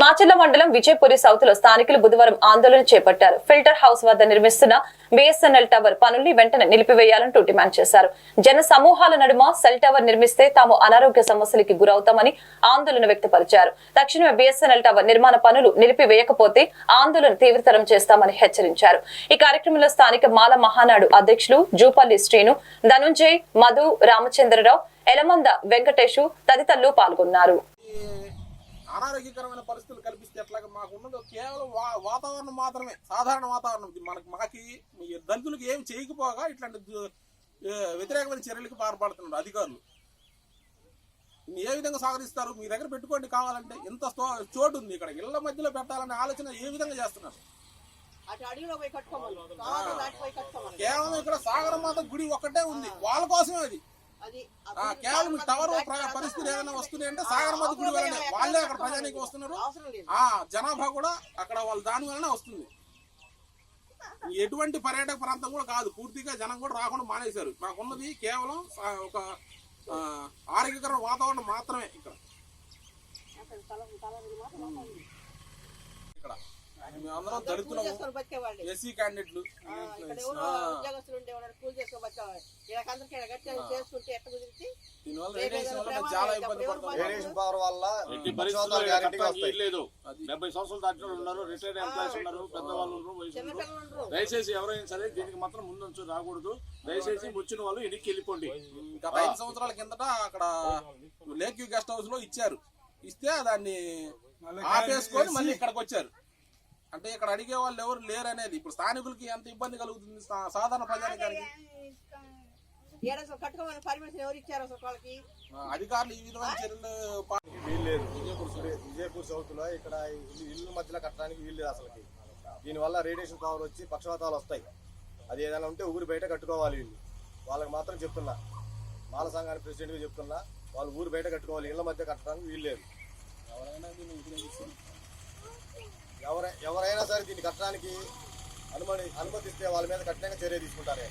మాచర్ల మండలం విజయపురి సౌత్ లో స్థానికులు బుధవారం ఆందోళన చేపట్టారు. ఫిల్టర్ హౌస్ వద్ద నిర్మిస్తున్న బిఎస్ఎన్ఎల్ టవర్ పనుల్ని వెంటనే నిలిపివేయాలంటూ డిమాండ్ చేశారు. జన సమూహాల నడుమ సెల్ టవర్ నిర్మిస్తే తాము అనారోగ్య సమస్యలకి గురవుతామని ఆందోళన వ్యక్తపరిచారు. తక్షణమే బిఎస్ఎన్ఎల్ టవర్ నిర్మాణ పనులు నిలిపివేయకపోతే ఆందోళన తీవ్రతరం చేస్తామని హెచ్చరించారు. ఈ కార్యక్రమంలో స్థానిక మాల మహానాడు అధ్యక్షులు జూపల్లి శ్రీను, ధనుంజయ్, మధు, రామచంద్రరావు, ఎలమంద వెంకటేశు తదితరులు పాల్గొన్నారు. అనారోగ్యకరమైన పరిస్థితులు కల్పిస్తే ఎట్లాగా మాకు ఉన్నది కేవలం వాతావరణం మాత్రమే, సాధారణ వాతావరణం. మాకి దళితులకు ఏమి చేయకపోగా ఇట్లాంటి వ్యతిరేకమైన చర్యలకు పాల్పడుతున్నారు అధికారులు. ఏ విధంగా సాగరిస్తారు? మీ దగ్గర పెట్టుకోండి కావాలంటే. ఇంత చోటు ఉంది ఇక్కడ, ఇళ్ల మధ్యలో పెట్టాలనే ఆలోచన ఏ విధంగా చేస్తున్నారు? కేవలం ఇక్కడ సాగరమాత గుడి ఒక్కటే ఉంది, వాళ్ళ కోసమే అది. కేవలం టవర్ పరిస్థితులు ఏదైనా వస్తున్నాయి అంటే సాగరమాత గుడి వల్లనే, వాళ్ళే అక్కడ ప్రజానికి వస్తున్నారు. జనాభా కూడా అక్కడ వాళ్ళ దాని వల్లనే వస్తుంది. ఎటువంటి పర్యాటక ప్రాంతం కూడా కాదు, పూర్తిగా జనం కూడా రాకుండా మానేశారు. మాకున్నది కేవలం ఒక ఆరోగ్యకర వాతావరణం మాత్రమే ఇక్కడ. మేమందరం దళితులము, ఎస్సీ క్యాండిడేట్లు, చాలా ఇబ్బంది పడుతుంది. 70 సంవత్సరాలు దాటిన ఉన్నారు, రిటైర్డ్ ఎంప్లాయీస్ ఉన్నారు, పెద్దవాళ్ళు ఉన్నారు. దయచేసి ఎవరైనా సరే దీనికి మాత్రం ముందు రాకూడదు. దయచేసి వచ్చిన వాళ్ళు ఇంటికి వెళ్ళిపోండి. గత 5 సంవత్సరాల కిందట అక్కడ లేక్ వ్యూ గెస్ట్ హౌస్ లో ఇచ్చారు. ఇస్తే దాన్ని ఆపేసుకొని మళ్ళీ ఇక్కడికి వచ్చారు. అంటే ఇక్కడ అడిగే వాళ్ళు ఎవరు లేరు అనేది. ఇప్పుడు స్థానికులకి ఎంత ఇబ్బంది కలుగుతుంది, సాధారణ ప్రజానికానికి. అధికారులు ఈ విధమైన చర్యలు వీల్లేదు. విజయపూర్ సౌత్ లో ఇక్కడ ఇల్లు మధ్యలో కట్టడానికి వీల్లేదు అసలుకి. దీనివల్ల రేడియేషన్ పవర్ వచ్చి పక్షవాతాలు వస్తాయి. అది ఏదైనా ఉంటే ఊరు బయట కట్టుకోవాలి. వీళ్ళు వాళ్ళకి మాత్రం చెప్తున్నా, మాల సంఘానికి ప్రెసిడెంట్గా చెప్తున్నా, వాళ్ళు ఊరు బయట కట్టుకోవాలి, ఇళ్ల మధ్య కట్టడానికి వీల్లేదు. ఎవరైనా సరే దీన్ని కట్టడానికి అనుమతిస్తే వాళ్ళ మీద కఠినంగా చర్య తీసుకుంటారు.